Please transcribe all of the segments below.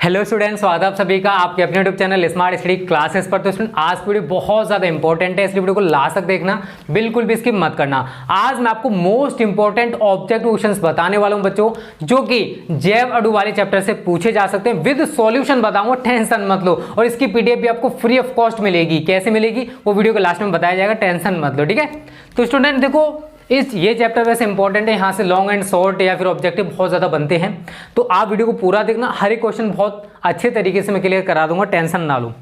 Hello students, स्वागत है आप सभी का आपके अपने YouTube channel smart study classes पर। तो स्टूडेंट आज की वीडियो बहुत ज़्यादा इंपॉर्टेंट है, इसलिए वीडियो को लास्ट तक देखना, बिल्कुल भी स्किप मत करना। आज मैं आपको मोस्ट इंपॉर्टेंट ऑब्जेक्टिव क्वेश्चंस बताने वाला हूं बच्चों, जो कि जैव अणु वाले चैप्टर से पूछे जा सकते हैं। विद सॉल्यूशन बताऊंगा, टेंशन मत लो। और इसकी पीडीएफ भी आपको फ्री ऑफ कॉस्ट मिलेगी। कैसे मिलेगी वो वीडियो के लास्ट में बताया जाएगा, टेंशन मत लो, ठीक है। तो स्टूडेंट देखो, ये चैप्टर वैसे इंपॉर्टेंट है, यहाँ से लॉन्ग एंड शॉर्ट या फिर ऑब्जेक्टिव बहुत ज़्यादा बनते हैं। तो आप वीडियो को पूरा देखना, हर एक क्वेश्चन बहुत अच्छे तरीके से मैं क्लियर करा दूंगा, टेंशन ना लो,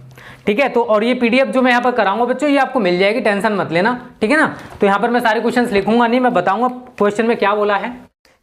ठीक है। तो और ये पीडीएफ जो मैं यहाँ पर कराऊंगा बच्चों, ये आपको मिल जाएगी, टेंशन मत लेना, ठीक है ना। तो यहाँ पर मैं सारे क्वेश्चन लिखूंगा नहीं, मैं बताऊंगा क्वेश्चन में क्या बोला है।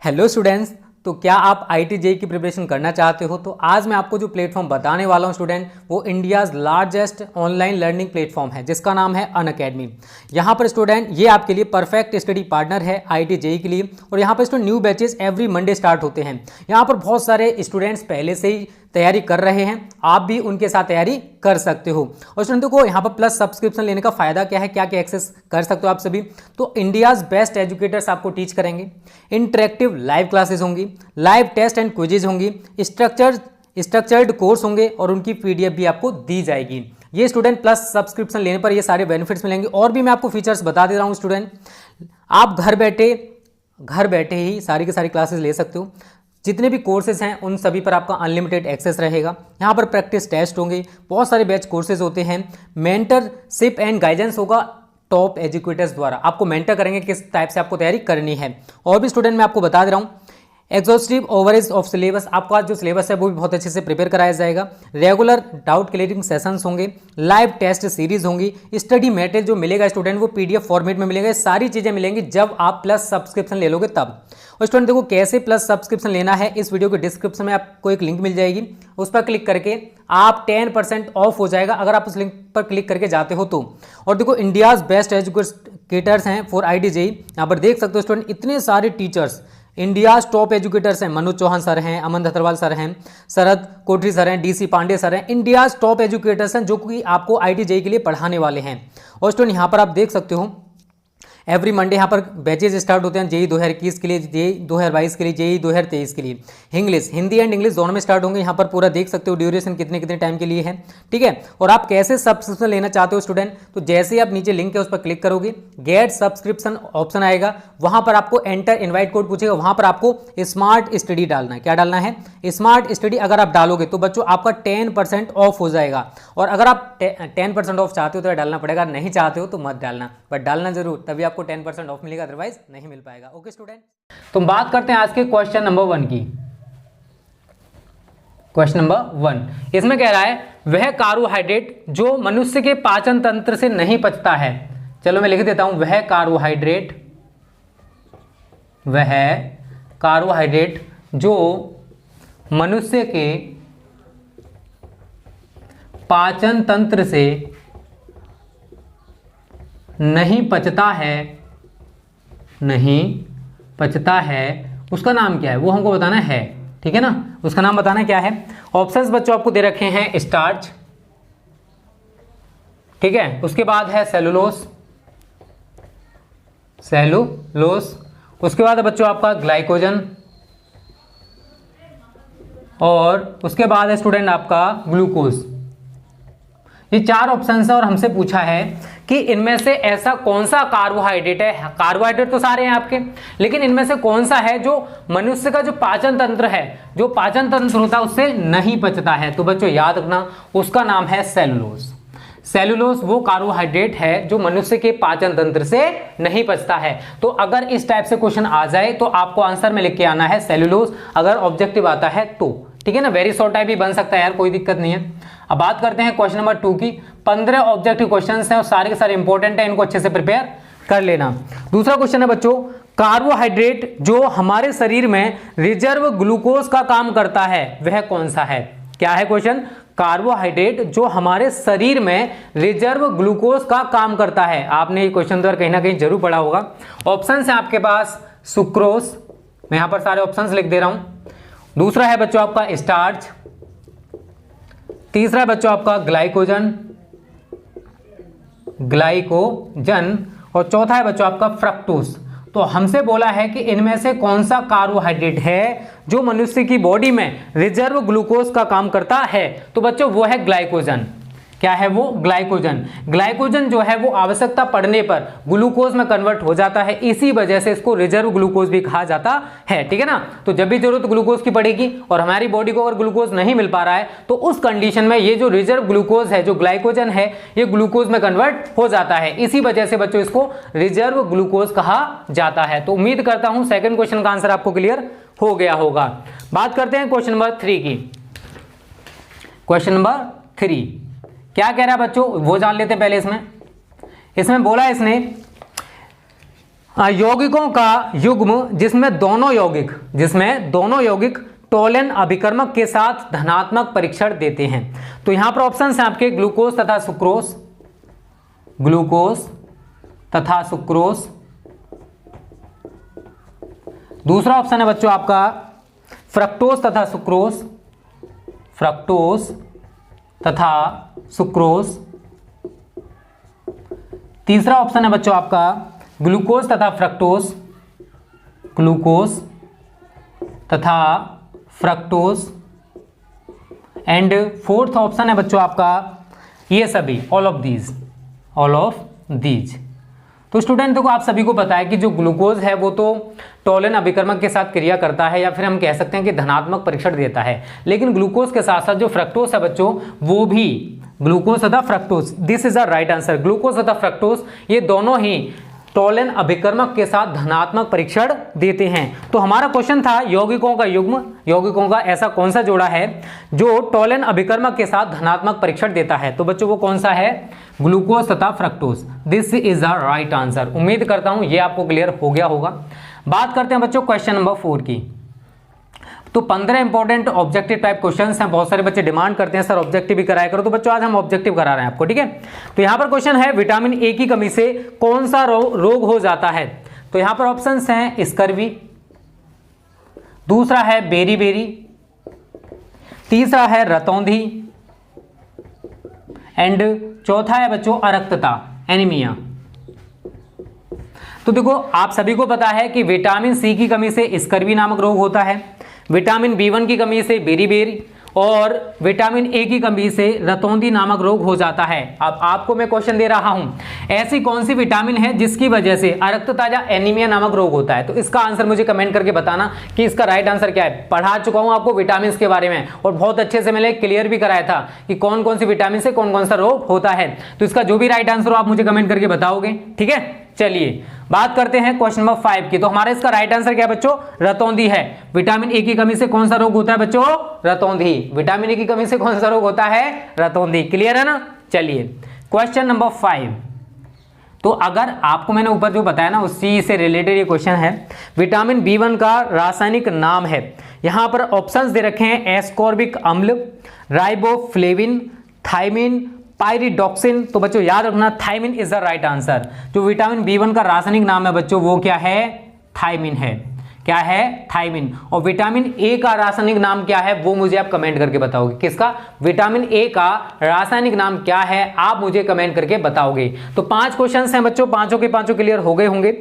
हेलो स्टूडेंट्स, तो क्या आप IIT JEE की प्रिपरेशन करना चाहते हो? तो आज मैं आपको जो प्लेटफॉर्म बताने वाला हूं स्टूडेंट, वो India's largest online learning platform है, जिसका नाम है अनअकैडमी। यहाँ पर स्टूडेंट ये आपके लिए परफेक्ट स्टडी पार्टनर है IIT JEE के लिए। और यहाँ पर student new batches every Monday start होते हैं। यहाँ पर बहुत सारे स्टूडेंट्स पहले से ही तैयारी कर रहे हैं, आप भी उनके साथ तैयारी कर सकते हो। और स्टूडेंटों को यहाँ पर प्लस सब्सक्रिप्शन लेने का फायदा क्या है, क्या क्या एक्सेस कर सकते हो आप सभी। तो इंडियाज़ बेस्ट एजुकेटर्स आपको टीच करेंगे, इंटरेक्टिव लाइव क्लासेस होंगी, लाइव टेस्ट एंड क्विजेज होंगी, स्ट्रक्चर्ड कोर्स होंगे और उनकी पीडीएफ भी आपको दी जाएगी। ये स्टूडेंट प्लस सब्सक्रिप्शन लेने पर ये सारे बेनिफिट्स मिलेंगे। और भी मैं आपको फीचर्स बता दे रहा हूँ स्टूडेंट, आप घर बैठे ही सारी की सारी क्लासेस ले सकते हो। जितने भी कोर्सेज हैं उन सभी पर आपका अनलिमिटेड एक्सेस रहेगा। यहाँ पर प्रैक्टिस टेस्ट होंगे, बहुत सारे बैच कोर्सेज होते हैं, मेंटरशिप एंड गाइडेंस होगा टॉप एजुकेटर्स द्वारा, आपको मेंटर करेंगे किस टाइप से आपको तैयारी करनी है। और भी स्टूडेंट मैं आपको बता दे रहा हूँ, एग्जॉस्टिव ओवरेज ऑफ सिलेबस, आपका जो सिलेबस है वो भी बहुत अच्छे से प्रिपेयर कराया जाएगा। रेगुलर डाउट क्लियरिंग सेशंस होंगे, लाइव टेस्ट सीरीज होंगी, स्टडी मटेरियल जो मिलेगा स्टूडेंट वो पीडीएफ फॉर्मेट में मिलेगा। सारी चीज़ें मिलेंगी जब आप प्लस सब्सक्रिप्शन ले लोगे तब। और स्टूडेंट देखो, कैसे प्लस सब्सक्रिप्शन लेना है, इस वीडियो के डिस्क्रिप्शन में आपको एक लिंक मिल जाएगी, उस पर क्लिक करके आप 10% ऑफ हो जाएगा अगर आप उस लिंक पर क्लिक करके जाते हो तो। और देखो, इंडियाज़ बेस्ट एजुकेटर्स हैं फॉर IIT JEE, यहाँ पर देख सकते हो स्टूडेंट, इतने सारे टीचर्स इंडियाज टॉप एजुकेटर्स हैं। मनोज चौहान सर हैं, अमन धतरवाल सर हैं, शरद कोठरी सर हैं, DC पांडे सर हैं। इंडियाज टॉप एजुकेटर्स हैं जो कि आपको IIT JEE के लिए पढ़ाने वाले हैं। और स्टूडेंट यहाँ पर आप देख सकते हो, एवरी मंडे यहाँ पर बैचेज स्टार्ट होते हैं। JEE 2021 के लिए, JEE 2022 के लिए, JEE 2023 के लिए। इंग्लिश, हिंदी एंड इंग्लिश दोनों में स्टार्ट होंगे। यहाँ पर पूरा देख सकते हो ड्यूरेशन कितने कितने टाइम के लिए है, ठीक है। और आप कैसे सब्सक्रिप्शन लेना चाहते हो स्टूडेंट, तो जैसे ही आप नीचे लिंक है उस पर क्लिक करोगे, गेट सब्सक्रिप्शन ऑप्शन आएगा, वहाँ पर आपको एंटर इन्वाइट कोड पूछेगा, वहाँ पर आपको स्मार्ट स्टडी डालना है। क्या डालना है? Smart study. अगर आप डालोगे तो बच्चों आपका 10% ऑफ हो जाएगा। और अगर आप 10% ऑफ चाहते हो तो डालना पड़ेगा, नहीं चाहते हो तो मत डालना, बट डालना जरूर, तभी आपको 10% ऑफ मिलेगा, अदरवाइज नहीं मिल पाएगा। ओके स्टूडेंट, तो बात करते हैं आज के क्वेश्चन नंबर 1 की। क्वेश्चन नंबर 1 इसमें कह रहा है, वह कार्बोहाइड्रेट जो मनुष्य के पाचन तंत्र से नहीं पचता है। चलो मैं लिख देता हूं, वह कार्बोहाइड्रेट जो मनुष्य के पाचन तंत्र से नहीं पचता है, उसका नाम क्या है वो हमको बताना है, ठीक है ना। उसका नाम बताना क्या है। ऑप्शंस बच्चों आपको दे रखे हैं, स्टार्च, ठीक है, उसके बाद है सेलुलोस, उसके बाद है बच्चों आपका ग्लाइकोजन, और उसके बाद है स्टूडेंट आपका ग्लूकोज। ये 4 ऑप्शन है और हमसे पूछा है कि इनमें से ऐसा कौन सा कार्बोहाइड्रेट है। कार्बोहाइड्रेट तो सारे हैं आपके, लेकिन इनमें से कौन सा है जो मनुष्य का जो पाचन तंत्र है, जो पाचन तंत्र होता है उससे नहीं पचता है। तो बच्चों याद रखना, उसका नाम है सेलुलोज। सेलुलोज वो कार्बोहाइड्रेट है जो मनुष्य के पाचन तंत्र से नहीं पचता है। तो अगर इस टाइप से क्वेश्चन आ जाए तो आपको आंसर में लिख के आना है सेलुलोज, अगर ऑब्जेक्टिव आता है तो, ठीक है ना। वेरी शॉर्ट टाइप भी बन सकता है यार, कोई दिक्कत नहीं है। अब बात करते हैं क्वेश्चन नंबर 2 की। 15 ऑब्जेक्टिव क्वेश्चंस हैं और सारे के सारे इंपॉर्टेंट हैं, इनको अच्छे से प्रिपेयर कर लेना। दूसरा क्वेश्चन है बच्चों, कार्बोहाइड्रेट जो हमारे शरीर में रिजर्व ग्लूकोज का काम करता है वह कौन सा है। क्या है क्वेश्चन? कार्बोहाइड्रेट जो हमारे शरीर में रिजर्व ग्लूकोज का काम करता है। आपने ये क्वेश्चन तो कहीं ना कहीं जरूर पढ़ा होगा। ऑप्शन है आपके पास सुक्रोज, मैं यहां पर सारे ऑप्शंस लिख दे रहा हूं। दूसरा है बच्चों आपका स्टार्च, तीसरा है बच्चों आपका ग्लाइकोजन, और चौथा है बच्चों आपका फ्रक्टोज। तो हमसे बोला है कि इनमें से कौन सा कार्बोहाइड्रेट है जो मनुष्य की बॉडी में रिजर्व ग्लूकोज का काम करता है। तो बच्चों वो है ग्लाइकोजन। क्या है वो? ग्लाइकोजन। ग्लाइकोजन जो है वो आवश्यकता पड़ने पर ग्लूकोज में कन्वर्ट हो जाता है, इसी वजह से इसको रिजर्व ग्लूकोज भी कहा जाता है। ठीक है ना। तो जब भी जरूरत ग्लूकोज की पड़ेगी और हमारी बॉडी को अगर ग्लूकोज नहीं मिल पा रहा है तो उस कंडीशन में ये जो रिजर्व ग्लूकोज है, जो ग्लाइकोजन है, ये ग्लूकोज में कन्वर्ट हो जाता है। इसी वजह से बच्चों इसको रिजर्व ग्लूकोज कहा जाता है। तो उम्मीद करता हूं सेकंड क्वेश्चन का आंसर आपको क्लियर हो गया होगा। बात करते हैं क्वेश्चन नंबर 3 की। क्वेश्चन नंबर 3 क्या कह रहा है बच्चों, वो जान लेते पहले। इसमें बोला इसने यौगिकों का युग्म जिसमें दोनों यौगिक टोलन अभिकर्मक के साथ धनात्मक परीक्षण देते हैं। तो यहां पर ऑप्शन है आपके ग्लूकोज तथा सुक्रोज। दूसरा ऑप्शन है बच्चों आपका फ्रक्टोज तथा सुक्रोज। तीसरा ऑप्शन है बच्चों आपका ग्लूकोज तथा फ्रक्टोज। एंड फोर्थ ऑप्शन है बच्चों आपका ये सभी, ऑल ऑफ दीज। तो स्टूडेंट देखो, आप सभी को पता है कि जो ग्लूकोज है वो तो टोलन अभिकर्मक के साथ क्रिया करता है, या फिर हम कह सकते हैं कि धनात्मक परीक्षण देता है। लेकिन ग्लूकोज के साथ साथ जो फ्रक्टोज है बच्चों, वो भी ग्लूकोज तथा fructose, this is the right answer. Glucose तथा फ्रक्टोज ये दोनों ही टोलन अभिकर्मक के साथ धनात्मक परीक्षण देते हैं। तो हमारा क्वेश्चन था यौगिकों का युग्म, यौगिकों का ऐसा कौन सा जोड़ा है जो टोलन अभिकर्मक के साथ धनात्मक परीक्षण देता है। तो बच्चों वो कौन सा है? ग्लूकोज तथा fructose. This is the right answer. उम्मीद करता हूं ये आपको क्लियर हो गया होगा। बात करते हैं बच्चों क्वेश्चन नंबर 4 की। तो 15 इंपॉर्टेंट ऑब्जेक्टिव टाइप क्वेश्चंस हैं। बहुत सारे बच्चे डिमांड करते हैं सर ऑब्जेक्टिव भी कराया करो, तो बच्चों आज हम ऑब्जेक्टिव करा रहे हैं आपको। ठीक है, तो यहां पर क्वेश्चन है विटामिन ए की कमी से कौन सा रोग हो जाता है। तो यहां पर ऑप्शंस हैं स्कर्वी, दूसरा है बेरी, तीसरा है रतौंधी, एंड चौथा है बच्चों अरक्तता, एनीमिया। तो देखो, आप सभी को पता है कि विटामिन सी की कमी से स्कर्वी नामक रोग होता है, विटामिन बी1 की कमी से बेरी और विटामिन ए की कमी से रतौंधी नामक रोग हो जाता है। अब आपको मैं क्वेश्चन दे रहा हूं, ऐसी कौन सी विटामिन है जिसकी वजह से अरक्तता या एनीमिया नामक रोग होता है। तो इसका आंसर मुझे कमेंट करके बताना कि इसका राइट आंसर क्या है। पढ़ा चुका हूं आपको विटामिन के बारे में और बहुत अच्छे से मैंने क्लियर भी कराया था कि कौन कौन सी विटामिन से कौन कौन सा रोग होता है। तो इसका जो भी राइट आंसर हो आप मुझे कमेंट करके बताओगे। ठीक है, चलिए बात करते हैं क्वेश्चन नंबर 5 की। तो हमारा इसका राइट आंसर क्या है बच्चों? रतौंधी है। विटामिन ए की कमी से कौन सा रोग होता है बच्चों? रतौंधी। विटामिन ए की कमी से कौन सा रोग होता है? रतौंधी। क्लियर है ना। चलिए क्वेश्चन नंबर 5। तो अगर आपको मैंने ऊपर जो बताया ना उसी से रिलेटेड ये क्वेश्चन है। विटामिन बी1 का रासायनिक नाम है, यहां पर ऑप्शंस दे रखे हैं एस्कॉर्बिक अम्ल, राइबोफ्लेविन, थायमिन, पायरिडॉक्सिन। तो बच्चों याद रखना thiamine is the right answer. जो विटामिन बी1 का रासायनिक नाम है बच्चों वो क्या है? थायमिन है। क्या है? थायमिन। और विटामिन ए का रासायनिक नाम क्या है वो मुझे आप कमेंट करके बताओगे। किसका? विटामिन ए का रासायनिक नाम क्या है आप मुझे कमेंट करके बताओगे। तो 5 क्वेश्चंस हैं बच्चों, पांचों के पांचों क्लियर हो गए होंगे।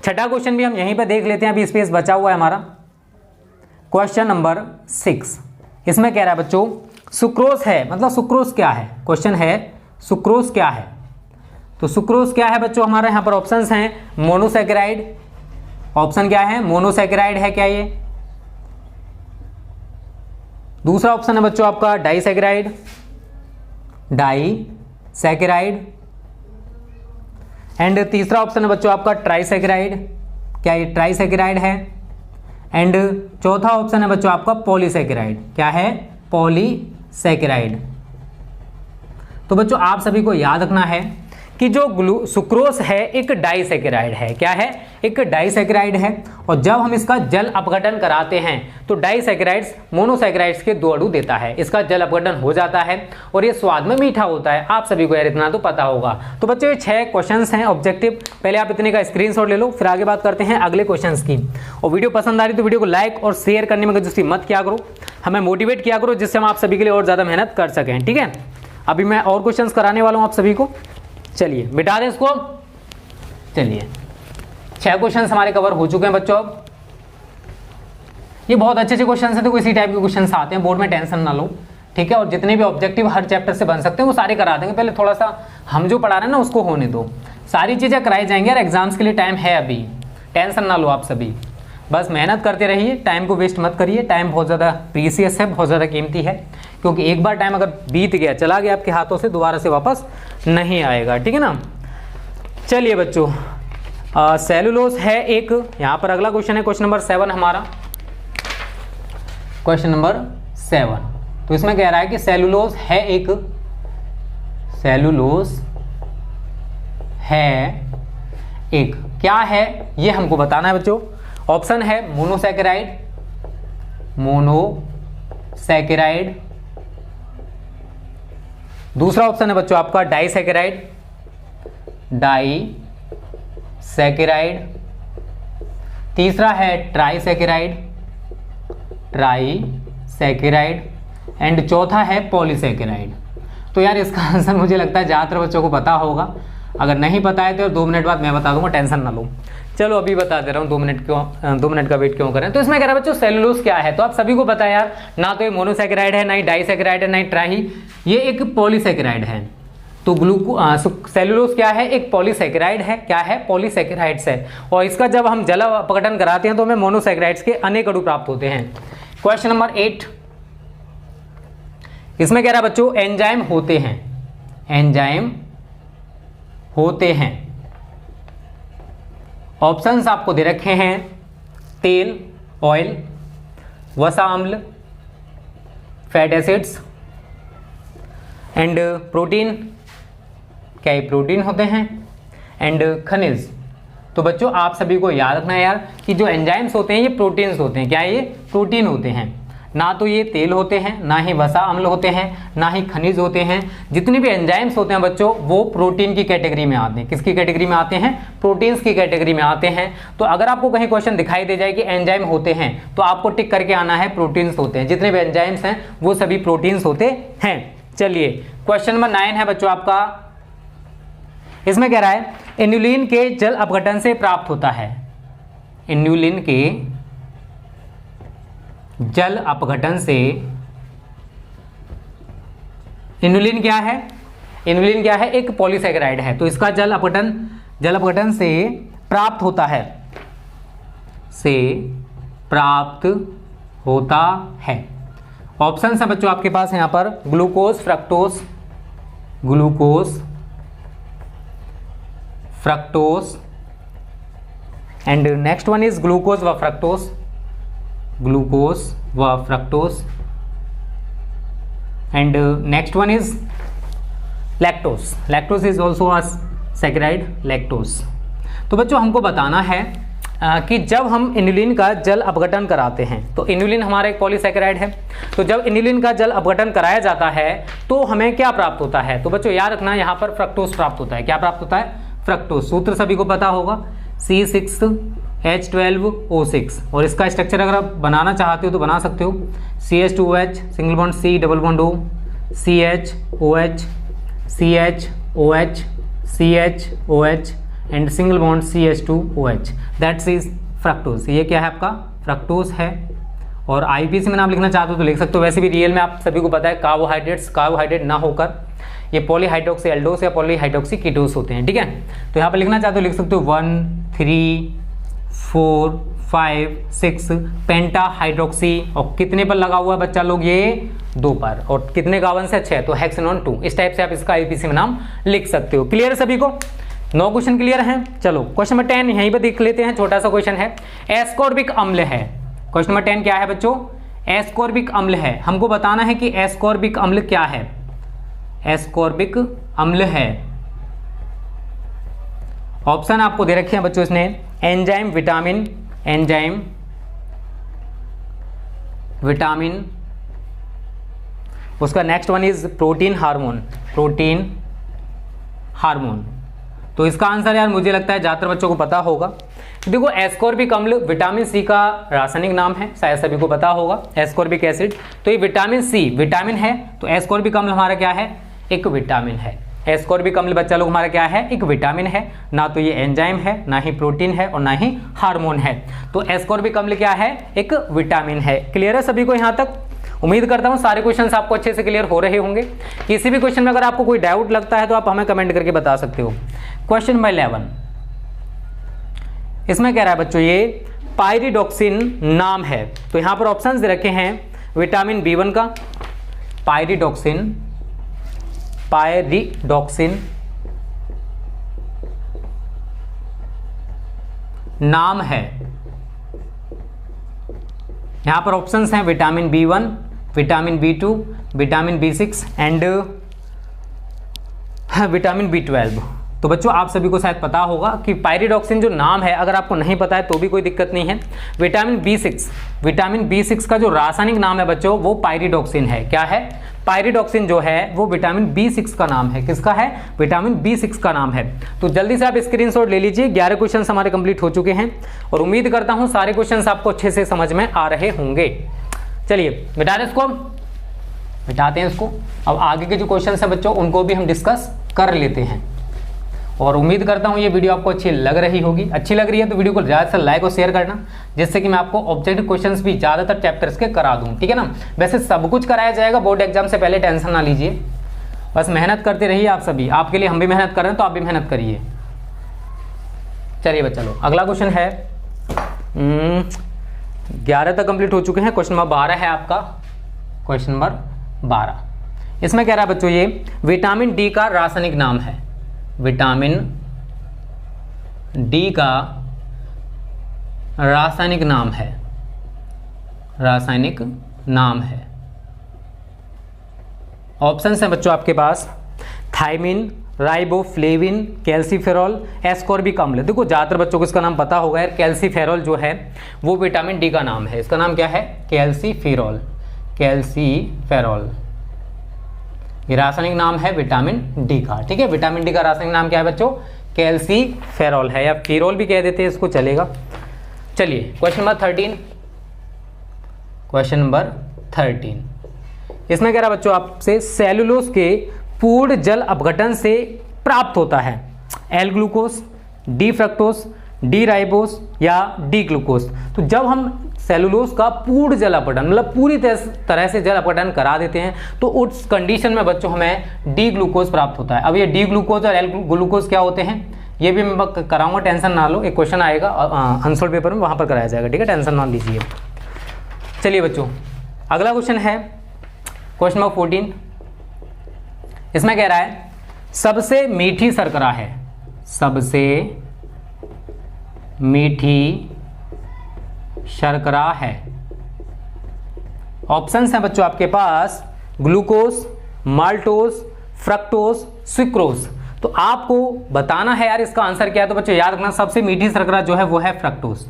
छठा क्वेश्चन भी हम यहीं पे देख लेते हैं, अभी स्पेस बचा हुआ है हमारा। क्वेश्चन नंबर 6 इसमें कह रहा है बच्चों सुक्रोज है, मतलब सुक्रोज क्या है। क्वेश्चन है सुक्रोज क्या है। तो सुक्रोज क्या है बच्चों? हमारे यहां पर ऑप्शंस हैं मोनोसैकेराइड। ऑप्शन क्या है? मोनोसैकेराइड है क्या ये? दूसरा ऑप्शन है बच्चों आपका डाइसैकेराइड, एंड तीसरा ऑप्शन है बच्चों आपका ट्राइसैकेराइड। क्या ये ट्राइसैकेराइड है? एंड चौथा ऑप्शन है बच्चों आपका पॉलीसैकेराइड। क्या है? पॉलीसैकेराइड। तो बच्चों आप सभी को याद रखना है कि जो सुक्रोज है एक डाइसैकेराइड है। क्या है? एक डाइसैकेराइड है। और जब हम इसका जल अपघटन कराते हैं तो डाइसैकेराइड्स मोनोसैकेराइड्स के 2 अणु देता है। इसका जल अपघटन हो जाता है और ये स्वाद में मीठा होता है। आप सभी को यार इतना तो पता होगा। तो बच्चों ये 6 क्वेश्चंस हैं ऑब्जेक्टिव। पहले आप इतने का स्क्रीनशॉट ले लो, फिर आगे बात करते हैं अगले क्वेश्चंस की। और वीडियो पसंद आ रही तो वीडियो को लाइक और शेयर करने में कंजूसी मत किया करो, हमें मोटिवेट किया करो जिससे हम आप सभी के लिए और ज़्यादा मेहनत कर सकें। ठीक है, अभी मैं और क्वेश्चंस कराने वाला हूं आप सभी को। चलिए मिटा दें इसको। चलिए 6 क्वेश्चन हमारे कवर हो चुके हैं बच्चों। अब ये बहुत अच्छे क्वेश्चन हैं, तो इसी टाइप के क्वेश्चन आते हैं बोर्ड में, टेंशन ना लो, ठीक है। और जितने भी ऑब्जेक्टिव हर चैप्टर से बन सकते हैं वो सारे करा देंगे। पहले थोड़ा सा हम जो पढ़ा रहे हैं ना उसको होने दो, सारी चीज़ें कराई जाएंगी यार। एग्जाम्स के लिए टाइम है अभी, टेंशन ना लो आप सभी, बस मेहनत करते रहिए, टाइम को वेस्ट मत करिए। टाइम बहुत ज़्यादा प्रीसियस है, बहुत ज़्यादा कीमती है, क्योंकि एक बार टाइम अगर बीत गया, चला गया आपके हाथों से, दोबारा से वापस नहीं आएगा, ठीक है ना। चलिए बच्चों, सेलुलोज है एक, यहाँ पर अगला क्वेश्चन है क्वेश्चन नंबर 7 हमारा, क्वेश्चन नंबर 7। तो इसमें कह रहा है कि सेलुलोज है एक, सेलुलोज है एक, क्या है ये हमको बताना है बच्चों। ऑप्शन है मोनोसैकेराइड, मोनोसैकेराइड। दूसरा ऑप्शन है बच्चों आपका डाइसैकेराइड, डाइसैकेराइड। तीसरा है ट्राइसैकेराइड, ट्राइसैकेराइड। एंड चौथा है पॉलीसैकेराइड। तो यार इसका आंसर मुझे लगता है ज़्यादातर बच्चों को पता होगा, अगर नहीं पता है तो 2 मिनट बाद मैं बता दूंगा, टेंशन ना लो। चलो अभी बता दे रहा हूँ, 2 मिनट का वेट क्यों करें। तो इसमें कह रहा है बच्चों सेलुलोज क्या है, तो आप सभी को पता है यार, ना तो ये मोनोसैकेराइड है, ना ही डाइसैकेराइड है, ना ही ट्राई, ये एक पॉलीसैकेराइड है। तो सेलुलोज क्या है, एक पॉलीसैकेराइड है। क्या है, पॉलीसैकेराइड्स है। और इसका जब हम जल अपघटन कराते हैं तो हमें मोनोसैकेराइड्स के अनेक अणु प्राप्त होते हैं। क्वेश्चन नंबर 8, इसमें कह रहा है बच्चों एंजाइम होते हैं, एंजाइम होते हैं। ऑप्शंस आपको दे रखे हैं तेल, ऑयल, वसा अम्ल, फैट एसिड्स एंड प्रोटीन। क्या ये प्रोटीन होते हैं? एंड खनिज। तो बच्चों आप सभी को याद रखना है यार कि जो एंजाइम्स होते हैं ये प्रोटीन्स होते हैं। क्या ये प्रोटीन होते हैं, ना तो ये तेल होते हैं, ना ही वसा अम्ल होते हैं, ना ही खनिज होते हैं। जितने भी एंजाइम्स होते हैं बच्चों वो प्रोटीन की कैटेगरी में आते हैं। किसकी कैटेगरी में आते हैं? प्रोटीन्स की कैटेगरी में आते हैं। तो अगर आपको कहीं क्वेश्चन दिखाई दे जाए कि एंजाइम होते हैं तो आपको टिक करके आना है प्रोटीन्स होते हैं। जितने भी एंजाइम्स हैं वो सभी प्रोटीन्स होते हैं। चलिए क्वेश्चन नंबर 9 है बच्चों आपका। इसमें कह रहा है इन्युलिन के जल अपघटन से प्राप्त होता है। इन्युलिन के जल अपघटन से, इन्युलिन क्या है? इन्युलिन क्या है? एक पॉलीसैकेराइड है। तो इसका जल अपघटन से प्राप्त होता है, से प्राप्त होता है। ऑप्शन है बच्चों आपके पास यहां पर glucose, fructose, glucose, fructose and next one is glucose व फ्रक्टोज, ग्लूकोज व fructose and next one is lactose. Lactose is also a saccharide, lactose. तो बच्चों हमको बताना है कि जब हम इन्युलिन का जल अपघटन कराते हैं, तो इन्युलिन हमारा एक पॉलीसैकेराइड है, तो जब इन्युलिन का जल अपघटन कराया जाता है तो हमें क्या प्राप्त होता है? तो बच्चों याद रखना यहाँ पर फ्रक्टोज प्राप्त होता है। क्या प्राप्त होता है? फ्रक्टोज। सूत्र सभी को पता होगा C6H12O6। और इसका स्ट्रक्चर अगर आप बनाना चाहते हो तो बना सकते हो CH2OH single bond C double bond O, CHOH, CHOH, CHOH and single bond CH2OH, that's is fructose. ये क्या है आपका? फ्रक्टोज है। और IUPAC में नाम लिखना चाहते हो तो लिख सकते हो। वैसे भी रियल में आप सभी को पता है कार्बोहाइड्रेट्स, कार्बोहाइड्रेट ना होकर ये पॉलीहाइड्रोक्सी एल्डोस या पॉलीहाइड्रोक्सी कीटोस होते हैं, ठीक है। तो यहाँ पर लिखना चाहते हो लिख सकते हो 1, 3, 4, 5, 6 पेंटा हाइड्रोक्सी। और कितने पर लगा हुआ है बच्चा लोग? ये 2 पर। और कितने कार्बन से? 6, तो हेक्सेनॉन 2। इस टाइप से आप इसका IUPAC में नाम लिख सकते हो। क्लियर सभी को? 9 क्वेश्चन क्लियर हैं। चलो क्वेश्चन नंबर 10 यहीं पर देख लेते हैं। छोटा सा क्वेश्चन है, एस्कॉर्बिक अम्ल है। क्वेश्चन नंबर 10 क्या है बच्चों? एस्कॉर्बिक अम्ल है। हमको बताना है कि एस्कॉर्बिक अम्ल क्या है। एस्कॉर्बिक अम्ल है। ऑप्शन आपको दे रखे हैं बच्चों इसने एंजाइम, विटामिन, एंजाइम, विटामिन। उसका next one is protein, hormone, protein, hormone. तो इसका आंसर यार मुझे लगता है ज़्यादातर बच्चों को पता होगा। देखो एस्कॉर्बिक अम्ल विटामिन सी का रासायनिक नाम है, शायद सभी को पता होगा, एस्कॉर्बिक एसिड। तो ये विटामिन सी विटामिन है, तो एस्कॉर्बिक अम्ल हमारा क्या है? एक विटामिन है। एस्कॉर्बिक अम्ल बच्चा लोग हमारा क्या है, एक विटामिन है, ना तो ये एंजाइम है, ना ही प्रोटीन है और ना ही हार्मोन है। तो एस्कॉर्बिक अम्ल क्या है, एक विटामिन है। क्लियर है सभी को यहाँ तक? उम्मीद करता हूँ सारे क्वेश्चंस आपको अच्छे से क्लियर हो रहे होंगे। किसी भी क्वेश्चन में अगर आपको कोई डाउट लगता है तो आप हमें कमेंट करके बता सकते हो। क्वेश्चन नंबर 11, इसमें कह रहा है बच्चों ये पायरिडॉक्सिन नाम है। तो यहाँ पर ऑप्शंस दे रखे हैं विटामिन B1 का, पायरिडॉक्सिन नाम है। यहां पर ऑप्शंस हैं vitamin B1, vitamin B2, vitamin B6 and vitamin B12। तो बच्चों आप सभी को शायद पता होगा कि पायरिडॉक्सिन जो नाम है, अगर आपको नहीं पता है तो भी कोई दिक्कत नहीं है। विटामिन B6 का जो रासायनिक नाम है बच्चों वो पायरिडॉक्सिन है। क्या है? पायरिडॉक्सिन जो है वो विटामिन B6 का नाम है। किसका है? विटामिन B6 का नाम है। तो जल्दी से आप स्क्रीनशॉट ले लीजिए। 11 क्वेश्चन हमारे कंप्लीट हो चुके हैं और उम्मीद करता हूं सारे क्वेश्चन आपको अच्छे से समझ में आ रहे होंगे। चलिए मिटा दें इसको, मिटाते हैं इसको। अब आगे के जो क्वेश्चन है बच्चों उनको भी हम डिस्कस कर लेते हैं और उम्मीद करता हूं ये वीडियो आपको अच्छी लग रही होगी। अच्छी लग रही है तो वीडियो को ज़्यादा से लाइक और शेयर करना, जिससे कि मैं आपको ऑब्जेक्टिव क्वेश्चंस भी ज़्यादातर चैप्टर्स के करा दूं, ठीक है ना। वैसे सब कुछ कराया जाएगा बोर्ड एग्जाम से पहले, टेंशन ना लीजिए, बस मेहनत करते रहिए आप सभी। आपके लिए हम भी मेहनत कर रहे हैं तो आप भी मेहनत करिए। चलिए बच्चा लोग अगला क्वेश्चन है, 11 तक कंप्लीट हो चुके हैं। क्वेश्चन नंबर 12 है आपका, क्वेश्चन नंबर 12। इसमें कह रहा है बच्चों ये विटामिन डी का रासायनिक नाम है। विटामिन डी का रासायनिक नाम है, रासायनिक नाम है। ऑप्शंस हैं बच्चों आपके पास थायमिन, राइबोफ्लेविन, कैल्सीफेरॉल, एस्कॉर्बिक अम्ल। देखो ज़्यादातर बच्चों को इसका नाम पता होगा यार, कैल्सीफेरॉल जो है वो विटामिन डी का नाम है। इसका नाम क्या है? कैल्सीफेरॉल। कैल्सीफेरॉल ये रासायनिक नाम है विटामिन डी का, ठीक है। विटामिन डी का रासायनिक नाम क्या है बच्चों? कैल्सीफेरॉल है, या फेरॉल भी कह देते हैं इसको, चलेगा। चलिए क्वेश्चन नंबर 13, क्वेश्चन नंबर 13 इसमें कह रहा बच्चों आपसे सेलुलोज के पूर्ण जल अपघटन से प्राप्त होता है L glucose, D fructose, D ribose या डी ग्लूकोज। तो जब हम सेलुलोज का पूर्ण जल अपघटन मतलब पूरी तरह से जल अपघटन करा देते हैं तो उस कंडीशन में बच्चों हमें डी ग्लूकोज प्राप्त होता है। अब ये डी ग्लूकोज और एल ग्लूकोज क्या होते हैं ये भी मैं कराऊंगा, टेंशन ना लो। एक क्वेश्चन आएगा आंसर पेपर में, वहाँ पर कराया जाएगा, ठीक है, टेंशन ना लीजिए। चलिए बच्चों अगला क्वेश्चन है क्वेश्चन नंबर 14। इसमें कह रहा है सबसे मीठी शर्करा है, सबसे मीठी शर्करा है। ऑप्शंस हैं बच्चों आपके पास ग्लूकोज, माल्टोज, फ्रक्टोज, सुक्रोज। तो आपको बताना है यार इसका आंसर क्या है। तो बच्चों याद रखना सबसे मीठी शर्करा जो है वो है फ्रक्टोज।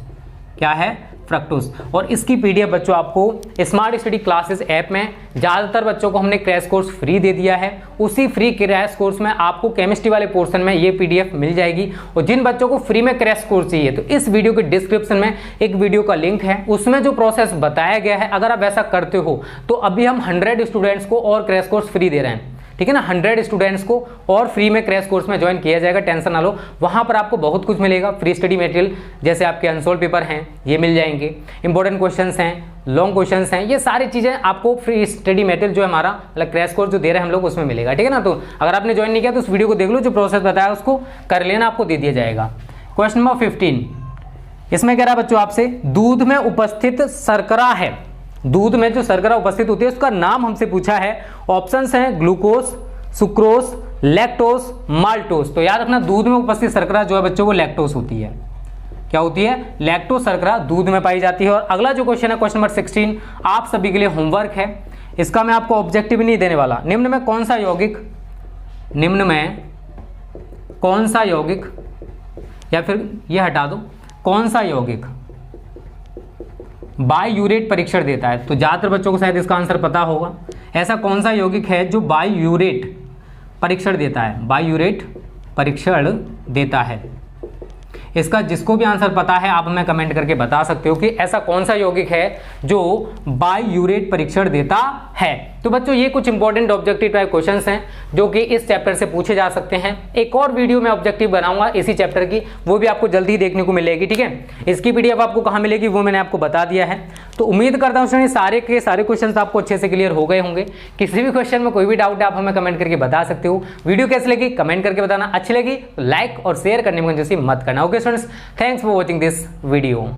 क्या है? फ्रक्टोज। और इसकी पीडीएफ बच्चों आपको स्मार्ट स्टडी क्लासेस ऐप में ज़्यादातर बच्चों को हमने क्रैश कोर्स फ्री दे दिया है। उसी फ्री क्रैश कोर्स में आपको केमिस्ट्री वाले पोर्शन में ये पीडीएफ मिल जाएगी। और जिन बच्चों को फ्री में क्रैश कोर्स चाहिए तो इस वीडियो के डिस्क्रिप्शन में एक वीडियो का लिंक है, उसमें जो प्रोसेस बताया गया है अगर आप वैसा करते हो तो अभी हम 100 स्टूडेंट्स को और क्रैश कोर्स फ्री दे रहे हैं, ठीक है ना। 100 स्टूडेंट्स को और फ्री में क्रैश कोर्स में ज्वाइन किया जाएगा, टेंशन ना लो। वहाँ पर आपको बहुत कुछ मिलेगा, फ्री स्टडी मटेरियल जैसे आपके अनसोल्व पेपर हैं ये मिल जाएंगे, इंपॉर्टेंट क्वेश्चंस हैं, लॉन्ग क्वेश्चंस हैं, ये सारी चीज़ें आपको फ्री स्टडी मटेरियल जो है हमारा मतलब क्रैश कोर्स जो दे रहे हैं हम लोग उसमें मिलेगा, ठीक है ना। तो अगर आपने ज्वाइन नहीं किया तो उस वीडियो को देख लो, जो प्रोसेस बताया उसको कर लेना, आपको दे दिया जाएगा। क्वेश्चन नंबर 15 इसमें कह रहा है बच्चों आपसे दूध में उपस्थित शर्करा है, दूध में जो शर्करा उपस्थित होती है उसका नाम हमसे पूछा है। ऑप्शंस हैं ग्लूकोज, सुक्रोज, लैक्टोज, माल्टोज। तो याद रखना दूध में उपस्थित शर्करा जो है बच्चों वो लैक्टोज होती है। क्या होती है? लैक्टोज शर्करा दूध में पाई जाती है। और अगला जो क्वेश्चन है क्वेश्चन नंबर 16 आप सभी के लिए होमवर्क है, इसका मैं आपको ऑब्जेक्टिव नहीं देने वाला। निम्न में कौन सा यौगिक, निम्न में कौन सा यौगिक, या फिर ये हटा दो, कौन सा यौगिक बायूरेट परीक्षण देता है। तो ज़्यादातर बच्चों को शायद इसका आंसर पता होगा। ऐसा कौन सा यौगिक है जो बायूरेट परीक्षण देता है, बायूरेट परीक्षण देता है। इसका जिसको भी आंसर पता है आप हमें कमेंट करके बता सकते हो कि ऐसा कौन सा यौगिक है जो बायूरेट परीक्षण देता है। तो बच्चों ये कुछ इंपॉर्टेंट ऑब्जेक्टिव टाइप क्वेश्चंस हैं जो कि इस चैप्टर से पूछे जा सकते हैं। एक और वीडियो में ऑब्जेक्टिव बनाऊंगा इसी चैप्टर की, वो भी आपको जल्दी ही देखने को मिलेगी, ठीक है। इसकी पीडीएफ आपको कहाँ मिलेगी वो मैंने आपको बता दिया है। तो उम्मीद करता हूँ स्टूडेंट सारे के सारे क्वेश्चन आपको अच्छे से क्लियर हो गए होंगे। किसी भी क्वेश्चन में कोई भी डाउट है आप हमें कमेंट करके बता सकते हो। वीडियो कैसी लगी कमेंट करके बताना, अच्छी लगी तो लाइक और शेयर करने में कंजूसी मत करना। Okay students, thanks for watching this video.